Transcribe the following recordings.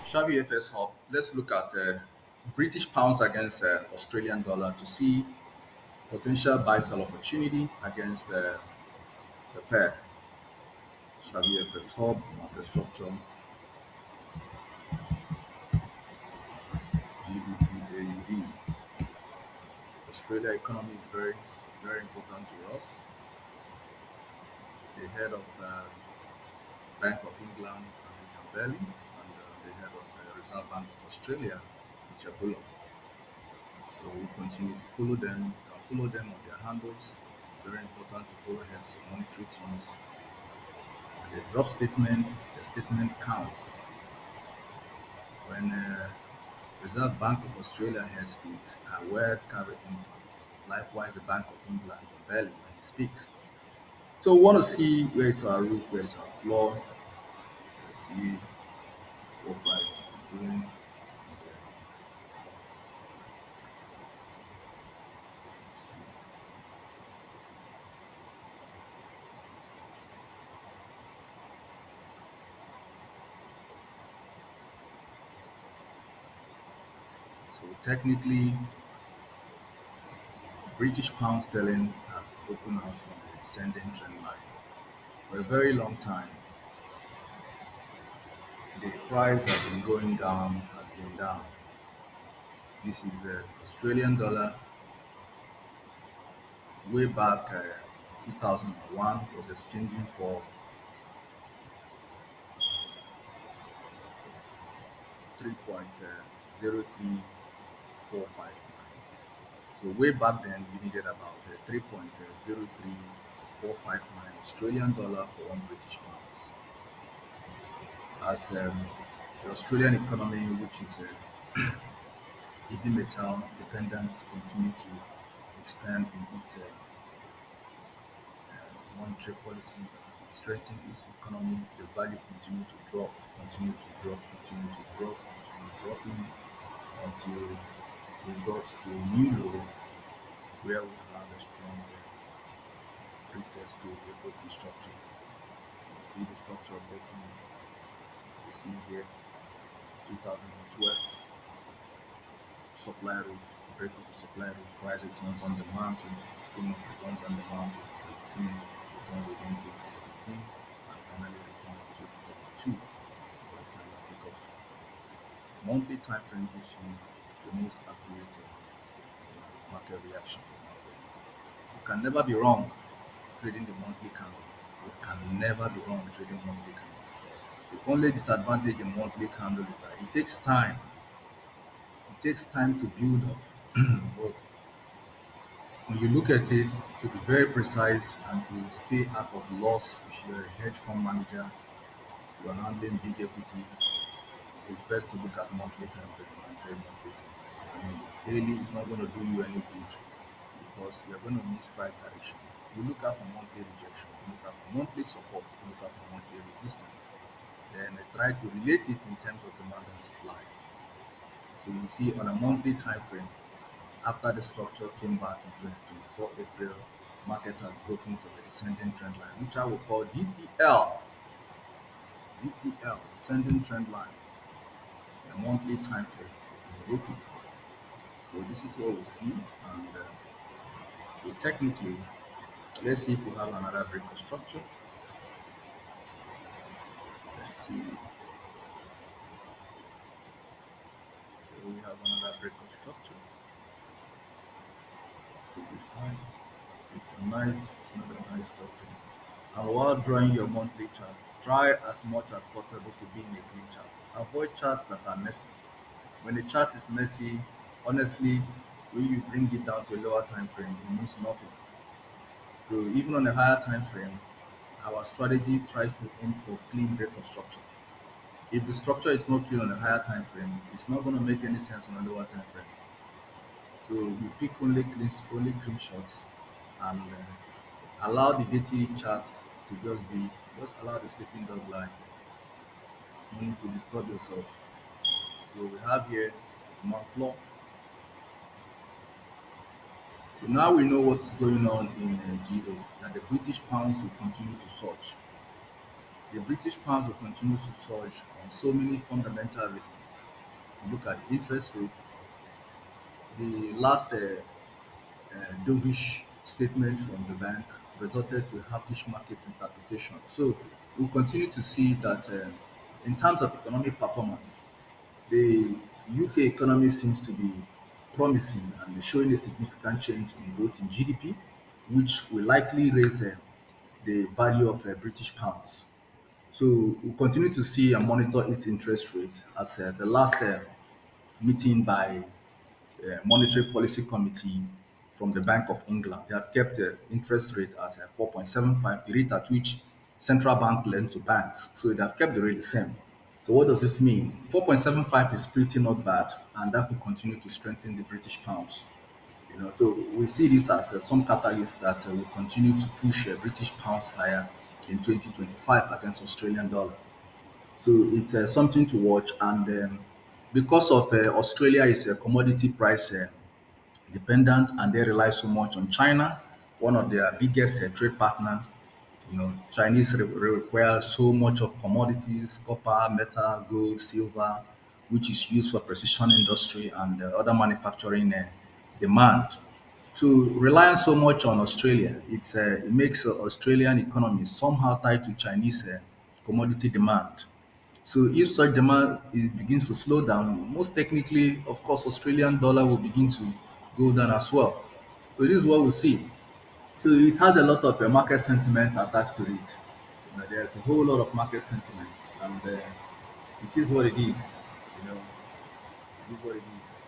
Shabby FS Hub. Let's look at British pounds against Australian dollar to see potential buy sell opportunity against the pair. Shabby FS Hub, market structure, GBP-AUD. Australia economy is very important to us. The head of Bank of England, Belly, and the head of Reserve Bank of Australia, Gbpaud. So we continue to follow them. You can follow them on their handles. Very important to follow heads of monetary teams. They drop statements. The statement counts. When Reserve Bank of Australia head speaks, a word carry impact. Likewise, the Bank of England, Belly, when he speaks. So we want to see where is our roof, where is our floor. Let's see what price is doing. So technically, British pound sterling has opened up from the descending trend line. For a very long time, the price has been going down, has been down. This is the Australian dollar. Way back 2001 was exchanging for 3.03459. So way back then, we needed about 3.03459 Australian dollar for one British pounds. As the Australian economy, which is heavy metal dependent, continue to expand in its monetary policy, strengthen its economy, the value continue to drop, continue to drop, continue to drop, continue dropping until we got to a new low where we have a strong pretest to a broken structure. You see the structure broken. You see here 2012 supply roof, break of the supply roof, price returns on demand 2016, returns on demand 2017, returns again 2017, and finally return 2022 for the final takeoff. Monthly time frame gives you the most accurate market reaction. You can never be wrong trading the monthly candle. You can never be wrong trading monthly candle. The only disadvantage in monthly candle is that it takes time. It takes time to build up. But when you look at it, to be very precise and to stay out of loss, if you're a hedge fund manager, you are handling big equity, it's best to look at monthly time frame and trade monthly time frame. I mean, daily is not going to do you any good because you're going to miss price direction. You look out for monthly rejection, you look out for monthly support, you look out for monthly resistance. Then try to relate it in terms of demand and supply. So you see on a monthly time frame, after the structure came back in 2024 April, market has broken from the descending trend line, which I will call DTL. DTL, descending trend line, a monthly time frame has been broken. So this is what we see, and so technically, let's see if we have another break of structure. Let's see. Here we have another break of structure to this side. It's a another nice structure. And while drawing your monthly chart, try as much as possible to be in a clean chart. Avoid charts that are messy. When the chart is messy, honestly, when you bring it down to a lower time frame, it means nothing. So even on a higher time frame, our strategy tries to aim for clean break of structure. If the structure is not clean on a higher time frame, it's not going to make any sense on a lower time frame. So we pick only clean shots and allow the daily charts to just allow the sleeping dog line. No need to disturb yourself. So we have here month floor. So now we know what is going on in GO, that the British pounds will continue to surge. The British pounds will continue to surge on so many fundamental reasons. You look at the interest rates, the last dovish statement from the bank resulted to hawkish market interpretation. So we'll continue to see that in terms of economic performance, the UK economy seems to be promising and showing a significant change in growth in GDP, which will likely raise the value of British pounds. So we'll continue to see and monitor its interest rates as the last meeting by Monetary Policy Committee from the Bank of England. They have kept the interest rate at 4.75, the rate at which central bank lend to banks. So they have kept the rate the same. So what does this mean? 4.75 is pretty not bad, and that will continue to strengthen the British pounds. So we see this as some catalyst that will continue to push British pounds higher in 2025 against Australian dollar. So it's something to watch, and because of Australia is a commodity price dependent, and they rely so much on China, one of their biggest trade partner. Chinese require so much of commodities, copper, metal, gold, silver, which is used for precision industry and other manufacturing demand. So relying so much on Australia, it makes Australian economy somehow tied to Chinese commodity demand. So if such demand begins to slow down, most technically, of course, Australian dollar will begin to go down as well. So this is what we see. So it has a lot of market sentiment attached to it. There's a whole lot of market sentiment, and it is what it is. You know, it is what it is.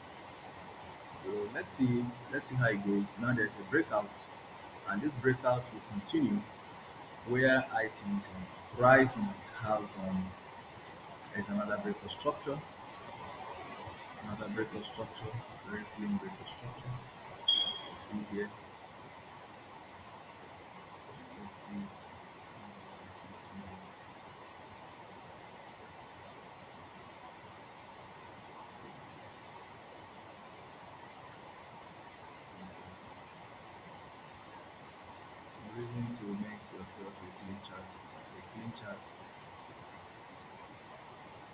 So let's see how it goes. Now there's a breakout, and this breakout will continue where I think price might have there's another break of structure, very clean break of structure. You see here. Let's see. The reason to make yourself a clean chart is that a clean chart is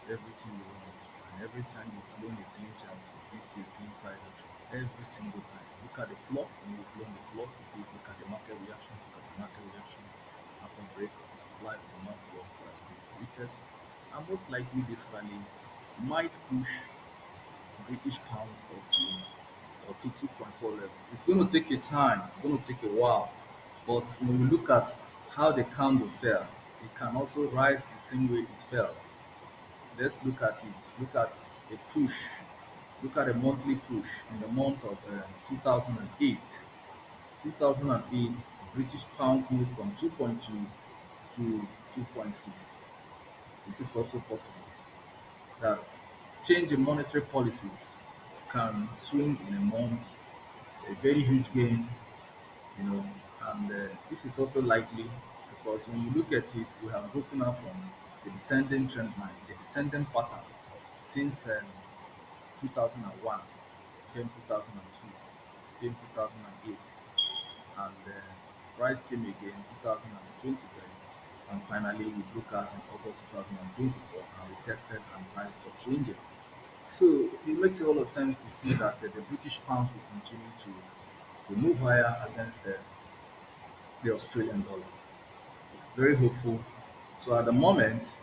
everything you want. And every time you clone a clean chart, it gives you a clean price action. Every single time. Look at the floor, when you clone the floor, look at the market reaction, after break of the supply of the demand floor price going to retest. And most likely this rally might push British pounds up to 2.4 level. It's going to take a time, it's going to take a while. But when we look at how the candle fell, it can also rise the same way it fell. Let's look at it. Look at a push. Look at a monthly push in the month of 2008. 2008, British pounds moved from 2.2 to 2.6. This is also possible that change in monetary policies can swing in a month a very huge gain, you know, and this is also likely because when you look at it, we have broken out from the descending trend line, the descending pattern since 2001, came 2002, came 2008, and price came again 2023, and finally we broke out in August 2024 and we tested and price upswinging. So it makes a lot of sense to see that the British pounds will continue to move higher against the Australian dollar. Very hopeful. So at the moment,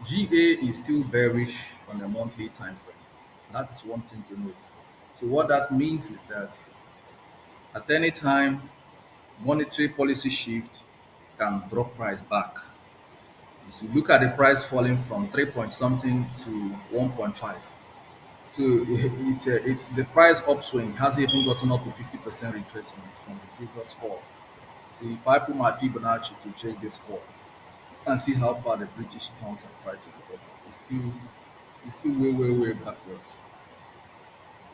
GA is still bearish on the monthly time frame. That is one thing to note. So what that means is that at any time, monetary policy shift can drop price back. If you look at the price falling from 3 point something to 1.5, so it's the price upswing hasn't even gotten up to 50% retracement from the previous fall. So if I put my Fibonacci to check this fall and see how far the British pounds have tried to recover, it's still way backwards.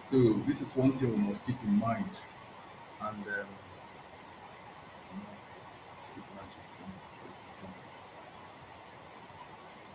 So this is one thing we must keep in mind. And